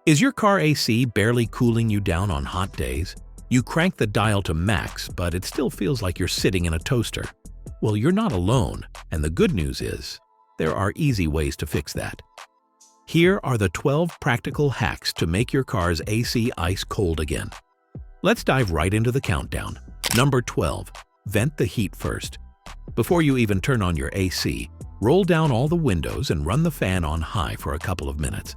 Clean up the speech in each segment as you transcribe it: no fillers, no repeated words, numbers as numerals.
Is your car AC barely cooling you down on hot days? You crank the dial to max, but it still feels like you're sitting in a toaster. Well, you're not alone, and the good news is, there are easy ways to fix that. Here are the 12 practical hacks to make your car's AC ice cold again. Let's dive right into the countdown. Number 12. Vent the heat first. Before you even turn on your AC, roll down all the windows and run the fan on high for a couple of minutes.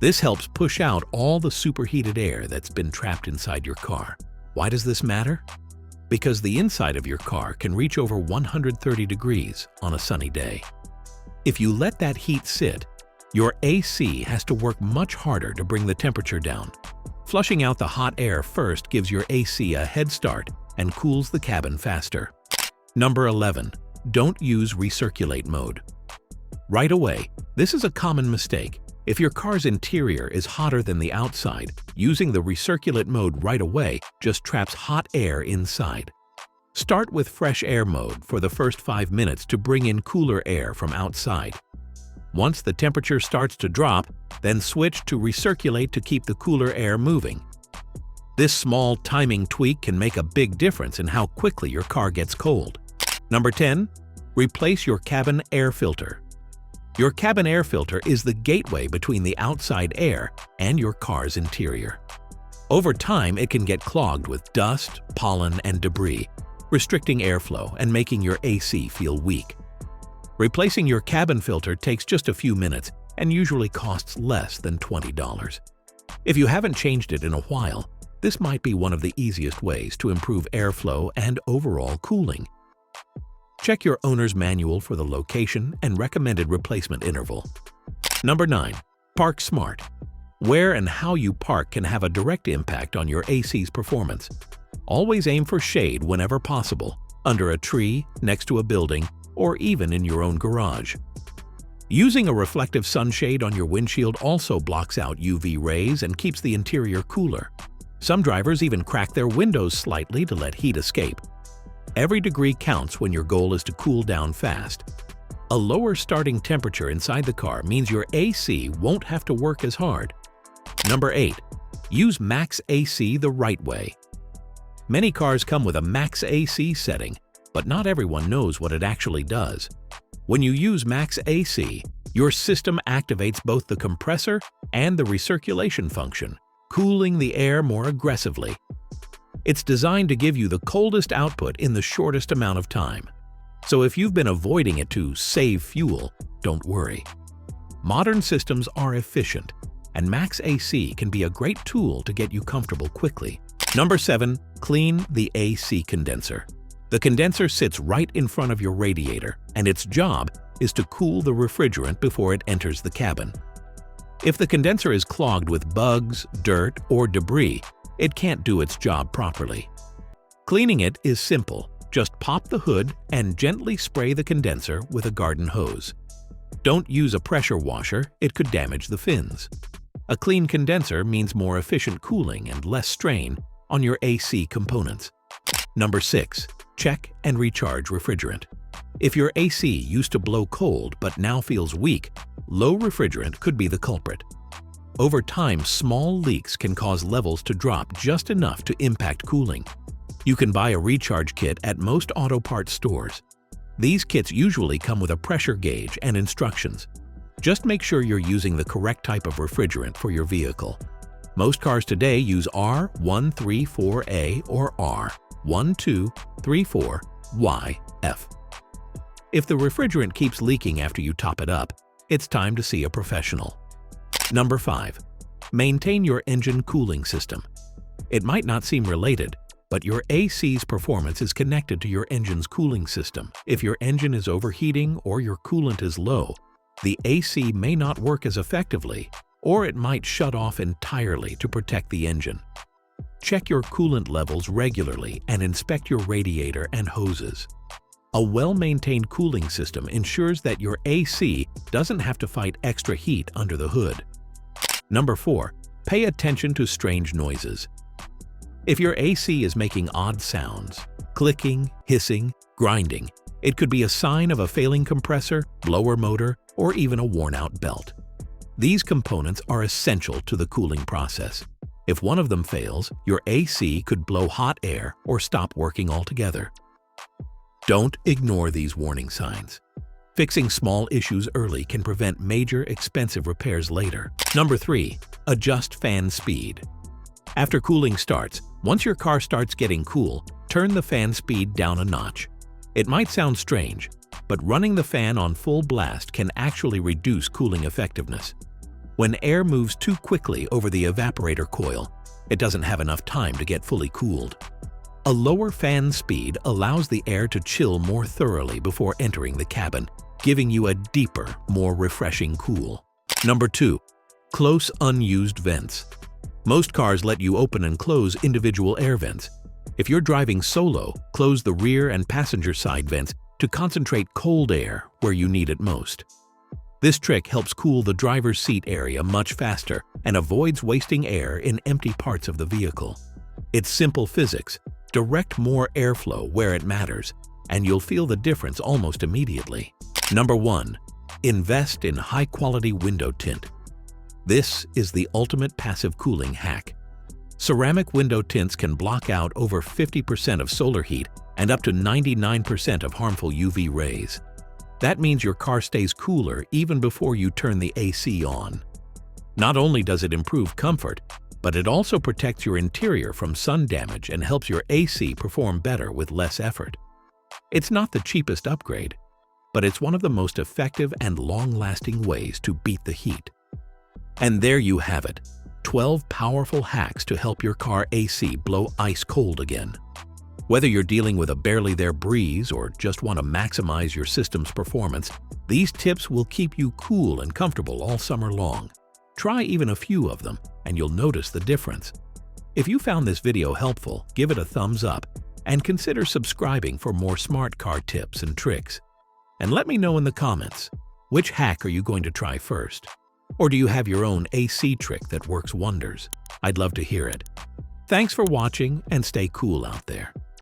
This helps push out all the superheated air that's been trapped inside your car. Why does this matter? Because the inside of your car can reach over 130 degrees on a sunny day. If you let that heat sit, your AC has to work much harder to bring the temperature down. Flushing out the hot air first gives your AC a head start and cools the cabin faster. Number 11. Don't use recirculate mode. Right away, this is a common mistake. If your car's interior is hotter than the outside, using the recirculate mode right away just traps hot air inside. Start with fresh air mode for the first 5 minutes to bring in cooler air from outside. Once the temperature starts to drop, then switch to recirculate to keep the cooler air moving. This small timing tweak can make a big difference in how quickly your car gets cold. Number 10. Replace your cabin air filter. Your cabin air filter is the gateway between the outside air and your car's interior. Over time, it can get clogged with dust, pollen, and debris, restricting airflow and making your AC feel weak. Replacing your cabin filter takes just a few minutes and usually costs less than $20. If you haven't changed it in a while, this might be one of the easiest ways to improve airflow and overall cooling. Check your owner's manual for the location and recommended replacement interval. Number 9. Park smart. Where and how you park can have a direct impact on your AC's performance. Always aim for shade whenever possible, under a tree, next to a building, or even in your own garage. Using a reflective sunshade on your windshield also blocks out UV rays and keeps the interior cooler. Some drivers even crack their windows slightly to let heat escape. Every degree counts when your goal is to cool down fast. A lower starting temperature inside the car means your AC won't have to work as hard. Number 8. Use Max AC the right way. Many cars come with a Max AC setting, but not everyone knows what it actually does. When you use Max AC, your system activates both the compressor and the recirculation function, cooling the air more aggressively. It's designed to give you the coldest output in the shortest amount of time. So if you've been avoiding it to save fuel, don't worry. Modern systems are efficient, and Max AC can be a great tool to get you comfortable quickly. Number 7. Clean the AC condenser. The condenser sits right in front of your radiator, and its job is to cool the refrigerant before it enters the cabin. If the condenser is clogged with bugs, dirt, or debris, it can't do its job properly. Cleaning it is simple. Just pop the hood and gently spray the condenser with a garden hose. Don't use a pressure washer, it could damage the fins. A clean condenser means more efficient cooling and less strain on your AC components. Number 6. Check and recharge refrigerant. If your AC used to blow cold but now feels weak, low refrigerant could be the culprit. Over time, small leaks can cause levels to drop just enough to impact cooling. You can buy a recharge kit at most auto parts stores. These kits usually come with a pressure gauge and instructions. Just make sure you're using the correct type of refrigerant for your vehicle. Most cars today use R134A or R1234YF. If the refrigerant keeps leaking after you top it up, it's time to see a professional. Number 5. Maintain your engine cooling system. It might not seem related, but your AC's performance is connected to your engine's cooling system. If your engine is overheating or your coolant is low, the AC may not work as effectively, or it might shut off entirely to protect the engine. Check your coolant levels regularly and inspect your radiator and hoses. A well-maintained cooling system ensures that your AC doesn't have to fight extra heat under the hood. Number 4. Pay attention to strange noises. If your AC is making odd sounds, clicking, hissing, grinding, it could be a sign of a failing compressor, blower motor, or even a worn-out belt. These components are essential to the cooling process. If one of them fails, your AC could blow hot air or stop working altogether. Don't ignore these warning signs. Fixing small issues early can prevent major, expensive repairs later. Number 3. Adjust fan speed. After cooling starts, once your car starts getting cool, turn the fan speed down a notch. It might sound strange, but running the fan on full blast can actually reduce cooling effectiveness. When air moves too quickly over the evaporator coil, it doesn't have enough time to get fully cooled. A lower fan speed allows the air to chill more thoroughly before entering the cabin, giving you a deeper, more refreshing cool. Number 2. Close unused vents. Most cars let you open and close individual air vents. If you're driving solo, close the rear and passenger side vents to concentrate cold air where you need it most. This trick helps cool the driver's seat area much faster and avoids wasting air in empty parts of the vehicle. It's simple physics. Direct more airflow where it matters, and you'll feel the difference almost immediately. Number 1. Invest in high-quality window tint. This is the ultimate passive cooling hack. Ceramic window tints can block out over 50% of solar heat and up to 99% of harmful UV rays. That means your car stays cooler even before you turn the AC on. Not only does it improve comfort, but it also protects your interior from sun damage and helps your AC perform better with less effort. It's not the cheapest upgrade, but it's one of the most effective and long-lasting ways to beat the heat. And there you have it, 12 powerful hacks to help your car AC blow ice cold again. Whether you're dealing with a barely there breeze or just want to maximize your system's performance, these tips will keep you cool and comfortable all summer long. Try even a few of them, and you'll notice the difference. If you found this video helpful, give it a thumbs up and consider subscribing for more smart car tips and tricks. And let me know in the comments, which hack are you going to try first? Or do you have your own AC trick that works wonders? I'd love to hear it. Thanks for watching and stay cool out there.